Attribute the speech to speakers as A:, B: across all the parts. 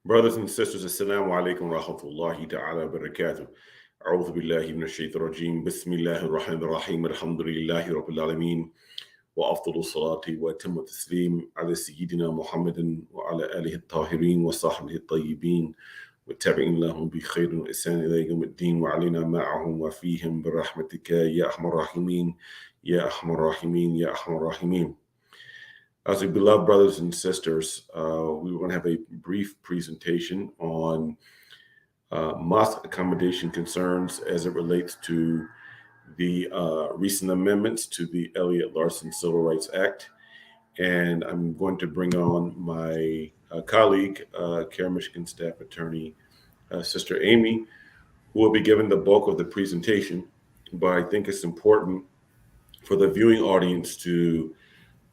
A: Brothers and sisters, Assalamu alaikum wa rahmatullahi ta'ala wa barakatuh. أعوذ بالله من الشيطان الرجيم بسم الله الرحمن الرحيم الحمد لله رب العالمين وأفضل الصلاة وأتم التسليم على سيدنا محمد وعلى آله الطاهرين وصحبه الطيبين والتابعين لهم بخير وإحسان إلى يوم الدين وعلينا معهم وفيهم برحمتك يا أرحم الراحمين يا أرحم الراحمين يا أرحم الراحمين. As we beloved brothers and sisters, we were going to have a brief presentation on mosque accommodation concerns as it relates to the recent amendments to the Elliott-Larsen Civil RIghts Act. And I'm going to bring on my colleague, CAIR-Michigan staff attorney, Sister Amy, who will be giving the bulk of the presentation. But I think it's important for the viewing audience to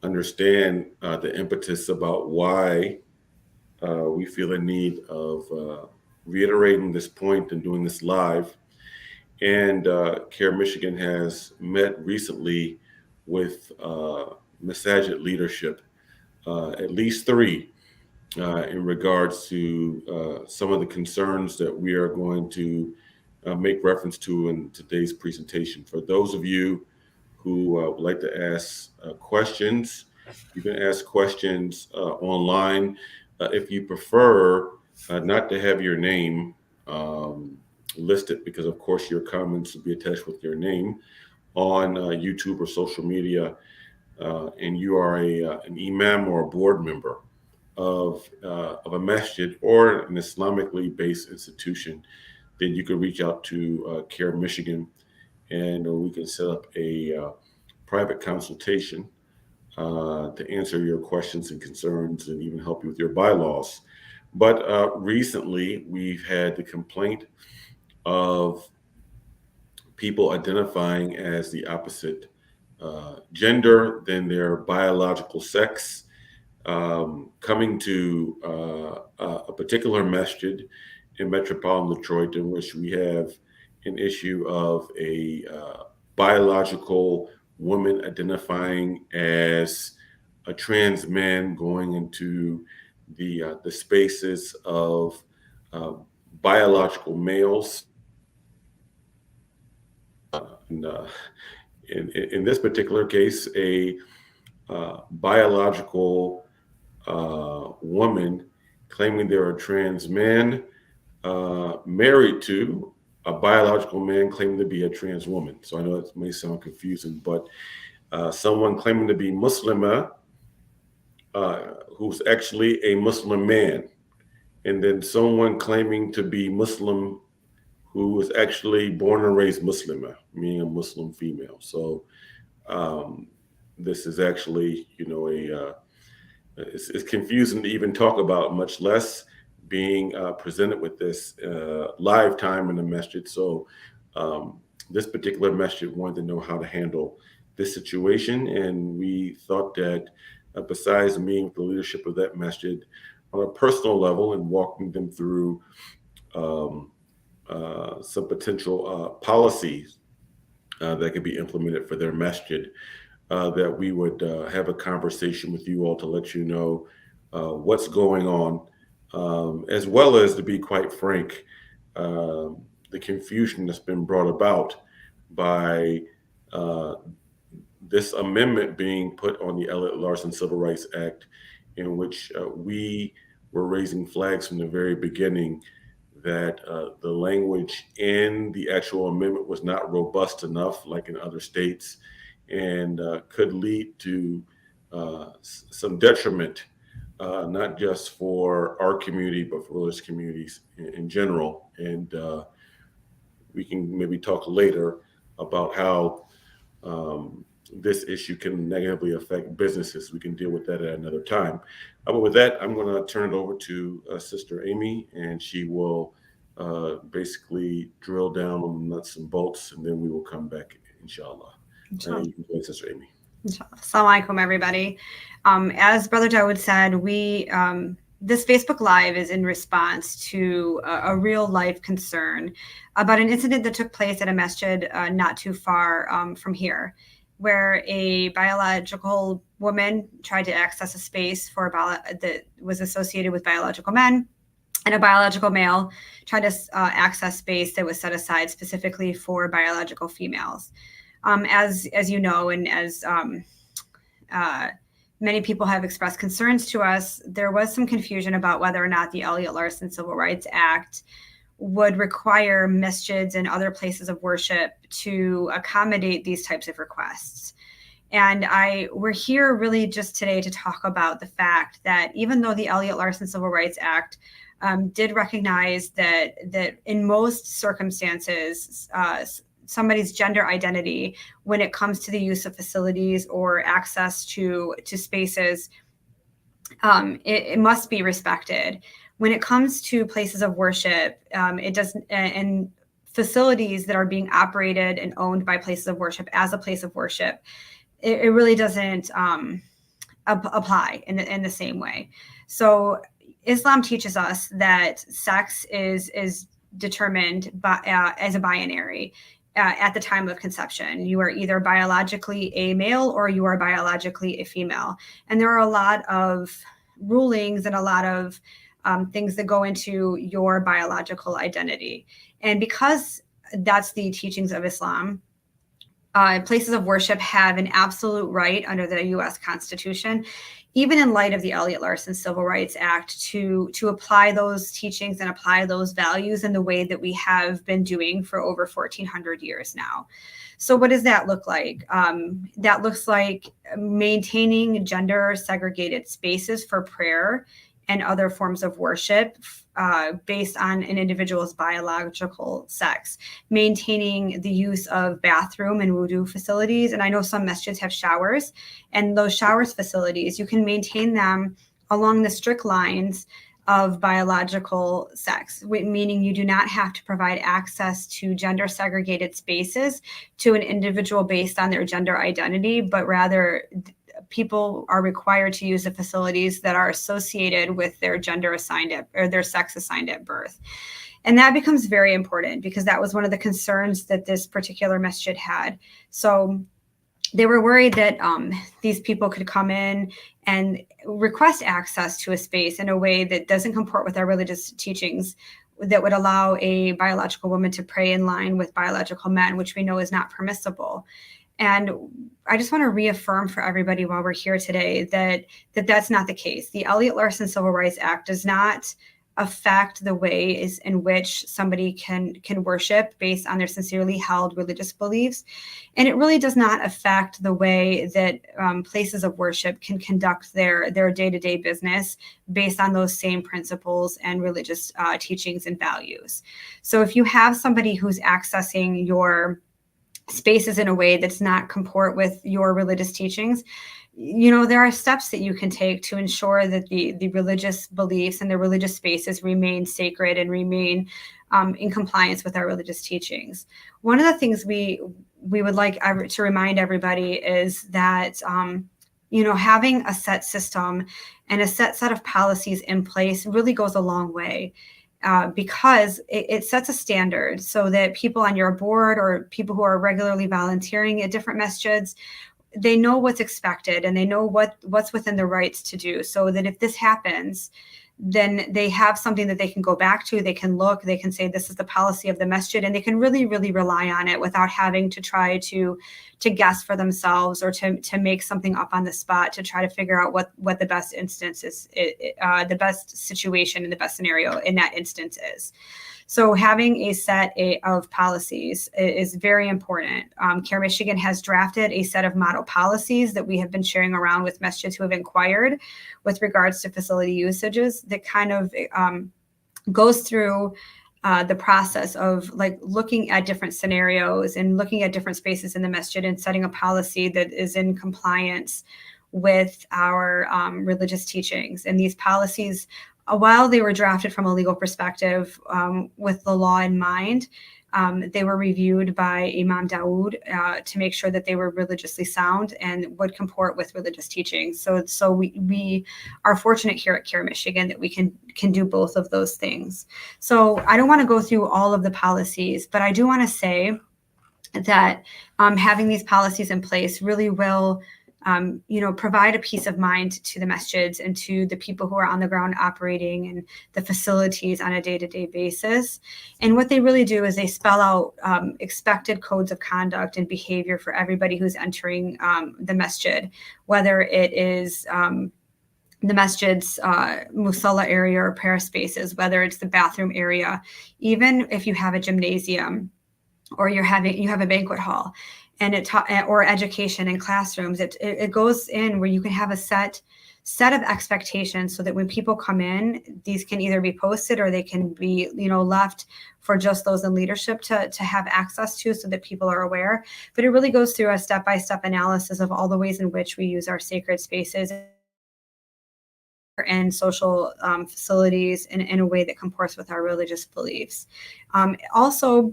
A: understand the impetus about why we feel the need of reiterating this point and doing this live. And CAIR Michigan has met recently with masajid leadership, at least three, in regards to some of the concerns that we are going to make reference to in today's presentation. For those of you who would like to ask questions, you can ask questions online. If you prefer not to have your name listed, because of course your comments will be attached with your name on YouTube or social media, and you are an imam or a board member of a masjid or an Islamically based institution, then you can reach out to CAIR Michigan, and we can set up a private consultation to answer your questions and concerns and even help you with your bylaws. But recently, we've had the complaint of people identifying as the opposite gender than their biological sex, coming to a particular masjid in metropolitan Detroit, in which we have an issue of a biological woman identifying as a trans man going into the spaces of biological males. In this particular case, a biological woman claiming they're a trans man married to a biological man claiming to be a trans woman. So I know it may sound confusing, but someone claiming to be Muslima who's actually a Muslim man, and then someone claiming to be Muslim who was actually born and raised Muslima, meaning a Muslim female. So this is actually, it's confusing to even talk about, much less being presented with this live time in the masjid. So this particular masjid wanted to know how to handle this situation, and we thought that besides meeting with the leadership of that masjid on a personal level and walking them through some potential policies that could be implemented for their masjid, that we would have a conversation with you all to let you know what's going on, as well as, to be quite frank, the confusion that's been brought about by this amendment being put on the Elliott-Larsen Civil RIghts Act, in which we were raising flags from the very beginning that the language in the actual amendment was not robust enough, like in other states, and could lead to some detriment, not just for our community, but for religious communities in general. And we can maybe talk later about how this issue can negatively affect businesses. We can deal with that at another time. But with that, I'm going to turn it over to Sister Amy, and she will basically drill down on the nuts and bolts, and then we will come back, inshallah. You can go ahead, Sister Amy.
B: Assalamu alaikum, everybody. As Brother Dawud said, this Facebook Live is in response to a real life concern about an incident that took place at a masjid not too far from here, where a biological woman tried to access a space that was associated with biological men. and a biological male tried to access space that was set aside specifically for biological females. As you know, and as many people have expressed concerns to us, there was some confusion about whether or not the Elliott-Larsen Civil RIghts Act would require masjids and other places of worship to accommodate these types of requests. And we're here really just today to talk about the fact that even though the Elliott-Larsen Civil RIghts Act did recognize that in most circumstances, somebody's gender identity when it comes to the use of facilities or access to spaces, it must be respected. When it comes to places of worship, it doesn't, and facilities that are being operated and owned by places of worship as a place of worship, it really doesn't apply in the same way. So Islam teaches us that sex is determined as a binary at the time of conception. You are either biologically a male or you are biologically a female. And there are a lot of rulings and a lot of things that go into your biological identity. And because that's the teachings of Islam, places of worship have an absolute right under the U.S. Constitution, even in light of the Elliott-Larsen Civil Rights Act, to apply those teachings and apply those values in the way that we have been doing for over 1,400 years now. So what does that look like? That looks like maintaining gender segregated spaces for prayer and other forms of worship based on an individual's biological sex, maintaining the use of bathroom and wudu facilities. And I know some masjids have showers, and those showers facilities, you can maintain them along the strict lines of biological sex, meaning you do not have to provide access to gender segregated spaces to an individual based on their gender identity, but rather people are required to use the facilities that are associated with their gender assigned or their sex assigned at birth. And that becomes very important because that was one of the concerns that this particular masjid had. So they were worried that these people could come in and request access to a space in a way that doesn't comport with our religious teachings, that would allow a biological woman to pray in line with biological men, which we know is not permissible. And I just want to reaffirm for everybody while we're here today that that's not the case. The Elliott-Larsen Civil Rights Act does not affect the ways in which somebody can worship based on their sincerely held religious beliefs. And it really does not affect the way that places of worship can conduct their day-to-day business based on those same principles and religious teachings and values. So if you have somebody who's accessing your spaces in a way that's not comport with your religious teachings, there are steps that you can take to ensure that the religious beliefs and the religious spaces remain sacred and remain in compliance with our religious teachings. One of the things we would like to remind everybody is that having a set system and a set of policies in place really goes a long way. Because it sets a standard so that people on your board or people who are regularly volunteering at different masjids, they know what's expected and they know what's within their rights to do, so that if this happens, then they have something that they can go back to. They can look, they can say, this is the policy of the masjid, and they can really, really rely on it without having to try to guess for themselves or to make something up on the spot to try to figure out what the best instance is, the best situation and the best scenario in that instance is. So having a set of policies is very important. CAIR Michigan has drafted a set of model policies that we have been sharing around with masjids who have inquired with regards to facility usages that kind of goes through the process of looking at different scenarios and looking at different spaces in the masjid and setting a policy that is in compliance with our religious teachings. And these policies, while they were drafted from a legal perspective with the law in mind, they were reviewed by Imam Dawud to make sure that they were religiously sound and would comport with religious teachings. So we are fortunate here at CAIR Michigan that we can do both of those things. So I don't want to go through all of the policies, but I do want to say that having these policies in place really will provide a peace of mind to the masjids and to the people who are on the ground operating and the facilities on a day-to-day basis. And what they really do is they spell out expected codes of conduct and behavior for everybody who's entering the masjid, whether it is the masjid's musalla area or prayer spaces, whether it's the bathroom area, even if you have a gymnasium or you have a banquet hall, and or education and classrooms. It goes in where you can have a set of expectations so that when people come in, these can either be posted or they can be left for just those in leadership to have access to, so that people are aware. But it really goes through a step-by-step analysis of all the ways in which we use our sacred spaces and social facilities in a way that comports with our religious beliefs. Also,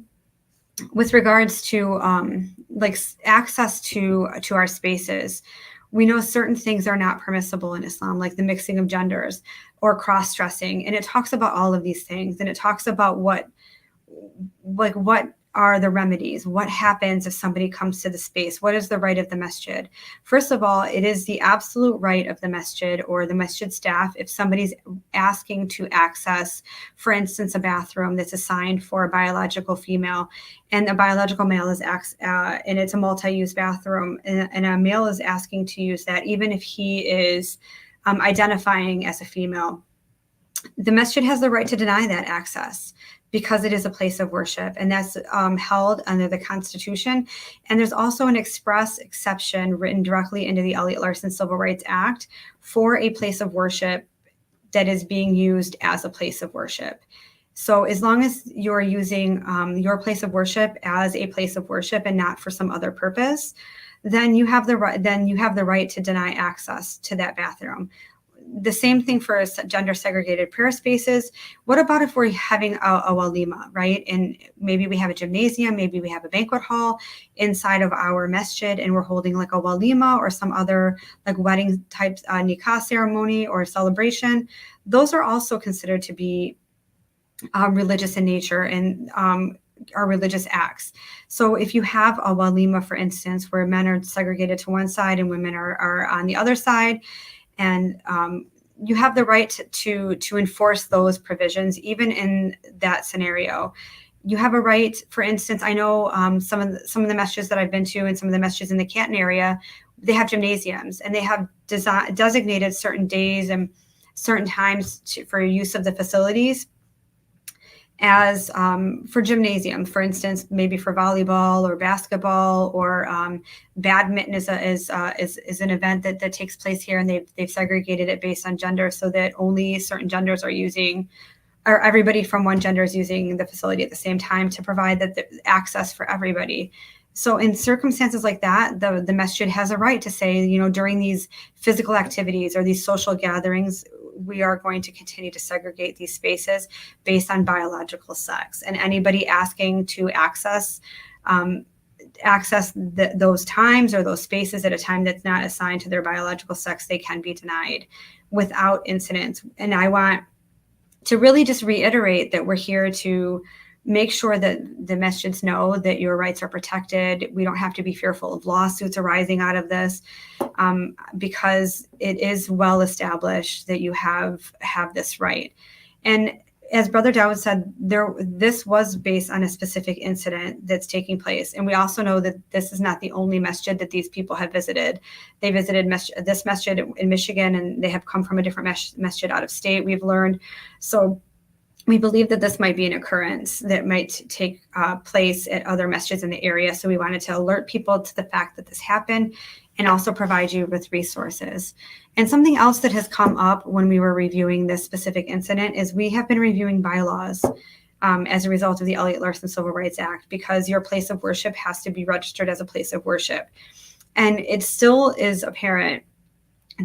B: with regards to access to our spaces, we know certain things are not permissible in Islam, like the mixing of genders or cross-dressing. And it talks about all of these things, and it talks about what are the remedies? What happens if somebody comes to the space? What is the right of the masjid? First of all, it is the absolute right of the masjid or the masjid staff, if somebody's asking to access, for instance, a bathroom that's assigned for a biological female, and a biological male is and it's a multi-use bathroom, and a male is asking to use that, even if he is identifying as a female, the masjid has the right to deny that access, because it is a place of worship, and that's held under the Constitution. And there's also an express exception written directly into the Elliott-Larsen Civil RIghts Act for a place of worship that is being used as a place of worship. So as long as you're using your place of worship as a place of worship and not for some other purpose, then you have the right to deny access to that bathroom. The same thing for gender segregated prayer spaces. What about if we're having a walima, right? And maybe we have a gymnasium, maybe we have a banquet hall inside of our masjid, and we're holding like a walima or some other like wedding type nikah ceremony or celebration. Those are also considered to be religious in nature and are religious acts. So if you have a walima, for instance, where men are segregated to one side and women are on the other side, and you have the right to enforce those provisions, even in that scenario. You have a right, for instance, I know some of the masjids that I've been to, and some of the masjids in the Canton area, they have gymnasiums, and they have designated certain days and certain times for use of the facilities as for gymnasium, for instance, maybe for volleyball or basketball or badminton is an event that takes place here, and they've segregated it based on gender, so that only certain genders are using, or everybody from one gender is using the facility at the same time, to provide the access for everybody. So in circumstances like that, the masjid has a right to say, during these physical activities or these social gatherings, we are going to continue to segregate these spaces based on biological sex. And anybody asking to access those times or those spaces at a time that's not assigned to their biological sex, they can be denied without incident. And I want to really just reiterate that we're here to make sure that the masjids know that your rights are protected. We don't have to be fearful of lawsuits arising out of this, because it is well established that you have this right. And as Brother Dawud said, this was based on a specific incident that's taking place. And we also know that this is not the only masjid that these people have visited. They visited this masjid in Michigan, and they have come from a different masjid out of state, we've learned. So we believe that this might be an occurrence that might take place at other masjids in the area. So we wanted to alert people to the fact that this happened, and also provide you with resources. And something else that has come up when we were reviewing this specific incident is we have been reviewing bylaws as a result of the Elliott-Larsen Civil RIghts Act, because your place of worship has to be registered as a place of worship. And it still is apparent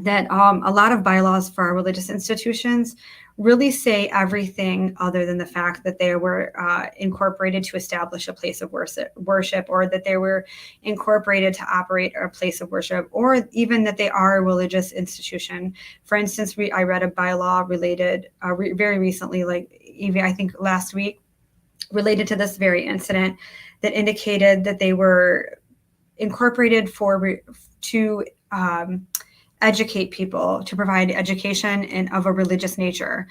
B: that a lot of bylaws for our religious institutions really say everything other than the fact that they were incorporated to establish a place of worship, or that they were incorporated to operate a place of worship, or even that they are a religious institution. For instance, I read a bylaw related very recently, like even I think last week, related to this very incident, that indicated that they were incorporated to educate people, to provide education of a religious nature.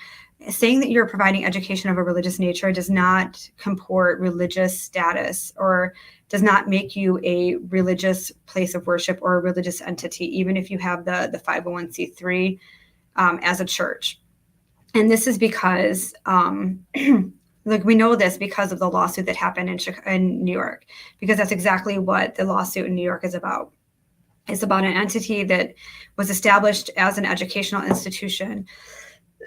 B: Saying that you're providing education of a religious nature does not comport religious status or does not make you a religious place of worship or a religious entity, even if you have the 501c3 as a church. And this is because, like, we know this because of the lawsuit that happened in New York, because that's exactly what the lawsuit in New York is about. It's about an entity that was established as an educational institution,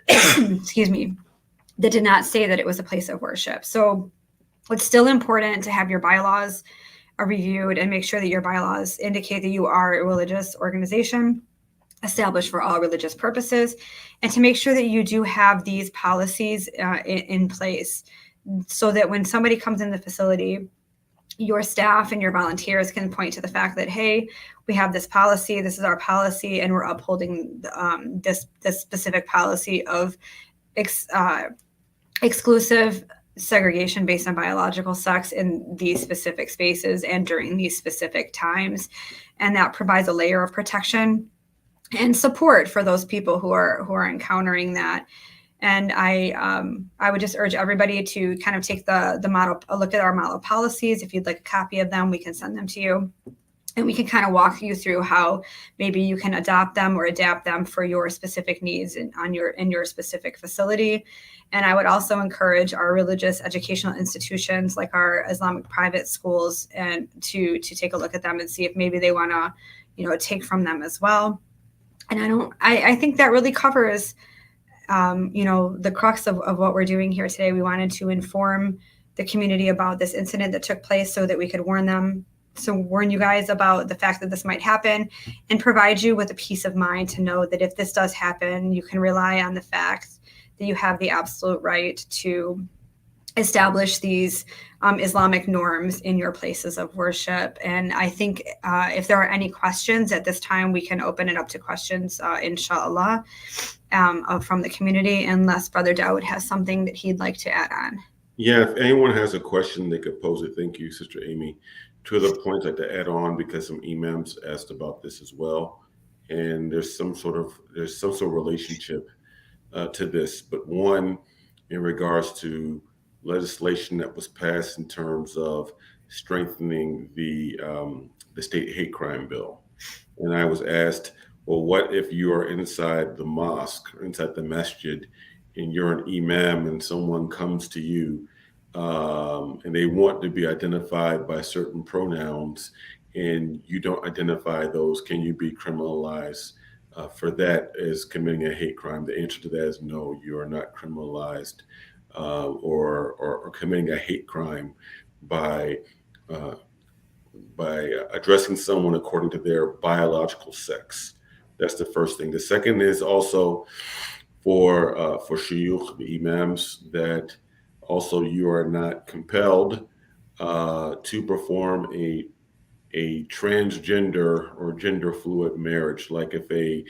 B: excuse me, that did not say that it was a place of worship. So it's still important to have your bylaws reviewed and make sure that your bylaws indicate that you are a religious organization established for all religious purposes, and to make sure that you do have these policies in place so that when somebody comes in the facility, your staff and your volunteers can point to the fact that, hey, we have this policy, this is our policy, and we're upholding this specific policy of exclusive segregation based on biological sex in these specific spaces and during these specific times. And that provides a layer of protection and support for those people who are encountering that. And I would just urge everybody to kind of take the model, a look at our model policies. If you'd like a copy of them, we can send them to you. And we can kind of walk you through how maybe you can adopt them or adapt them for your specific needs in your specific facility. And I would also encourage our religious educational institutions, like our Islamic private schools, and to take a look at them and see if maybe they want to, take from them as well. And I think that really covers, the crux of what we're doing here today. We wanted to inform the community about this incident that took place so that we could warn you guys about the fact that this might happen and provide you with a peace of mind to know that if this does happen, you can rely on the fact that you have the absolute right to establish these Islamic norms in your places of worship. And I think if there are any questions at this time, we can open it up to questions, inshallah, from the community, unless Brother Dawud has something that he'd like to add on.
A: Yeah, if anyone has a question, they could pose it. Thank you, Sister Amy. Two other points I'd like to add on, because some imams asked about this as well. And there's some sort of relationship to this. But one, in regards to legislation that was passed in terms of strengthening the state hate crime bill. And I was asked, well, what if you are inside the mosque, or inside the masjid, and you're an imam and someone comes to you and they want to be identified by certain pronouns and you don't identify those, can you be criminalized for that as committing a hate crime? The answer to that is no, you are not criminalized or committing a hate crime by addressing someone according to their biological sex. That's the first thing. The second is also for shuyukh, the imams, that also you are not compelled to perform a transgender or gender fluid marriage. Like if a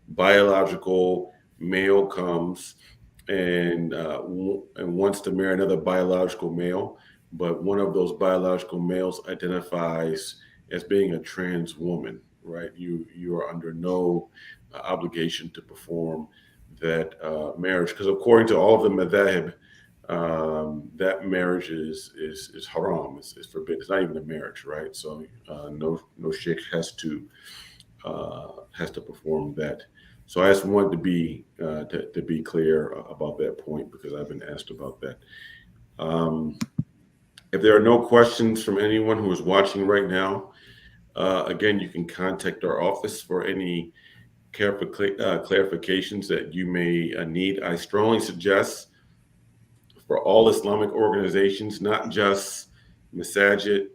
A: biological male comes and wants to marry another biological male, but one of those biological males identifies as being a trans woman, right? You are under no obligation to perform that marriage, because according to all of the madhahib, that marriage is haram. It's forbidden. It's not even a marriage, right? So no sheikh has to perform that. So I just wanted to be clear about that point, because I've been asked about that. If there are no questions from anyone who is watching right now, again, you can contact our office for any clarifications that you may need. I strongly suggest for all Islamic organizations, not just masajid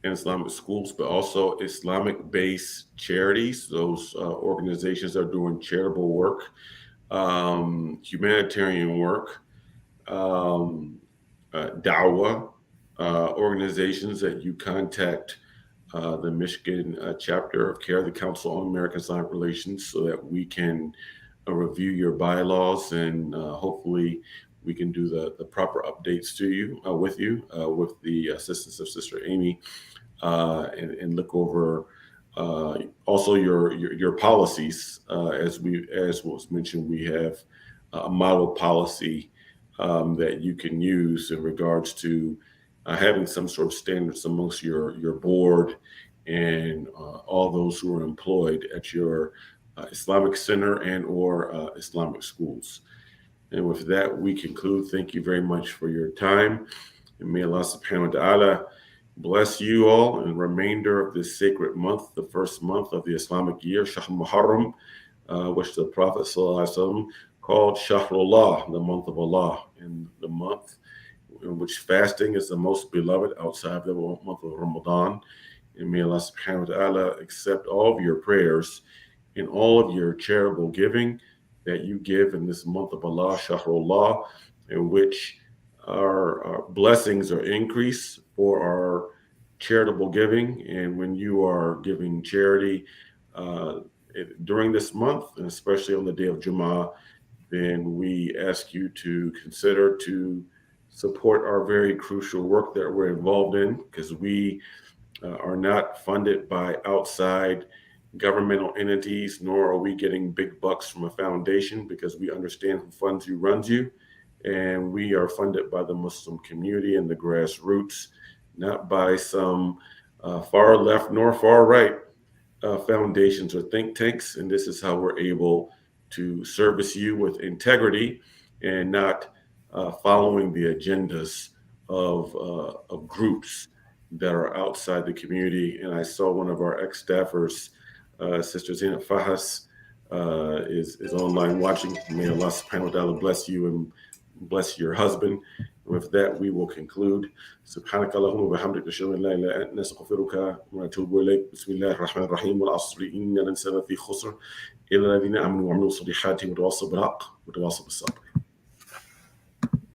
A: and Islamic schools, but also Islamic-based charities. Those organizations are doing charitable work, humanitarian work, da'wah organizations, that you contact the Michigan chapter of CAIR, the Council on American Islamic Relations, so that we can review your bylaws and hopefully we can do the proper updates to you, with the assistance of Sister Amy, and look over Also your policies, as was mentioned, we have a model policy that you can use in regards to having some sort of standards amongst your board and all those who are employed at your Islamic center and or Islamic schools. And with that, we conclude. Thank you very much for your time. And may Allah subhanahu wa ta'ala bless you all in the remainder of this sacred month, the first month of the Islamic year, Shahr Muharram, which the Prophet ﷺ called Shahrullah, the month of Allah, and the month in which fasting is the most beloved outside of the month of Ramadan. And may Allah subhanahu wa ta'ala accept all of your prayers and all of your charitable giving that you give in this month of Allah, Shahrullah, in which our blessings are increased for our charitable giving. And when you are giving charity during this month, and especially on the day of Jummah, then we ask you to consider to support our very crucial work that we're involved in, because we are not funded by outside governmental entities, nor are we getting big bucks from a foundation, because we understand who funds you, runs you. And we are funded by the Muslim community and the grassroots, not by some far left nor far right foundations or think tanks. And this is how we're able to service you with integrity and not following the agendas of groups that are outside the community. And I saw one of our ex-staffers, Sister Zainab Fahas, is online watching. May Allah subhanahu wa ta'ala bless you and bless your husband. With that, we will conclude. سبحانك اللهم وبحمدك نشهد أن لا إله إلا أنت نستغفرك ونتوب إليك. بسم الله الرحمن الرحيم. والعصر إن الإنسان لفي خسر إلا الذين آمنوا وعملوا الصالحات وتواصوا بالحق وتواصوا بالصبر.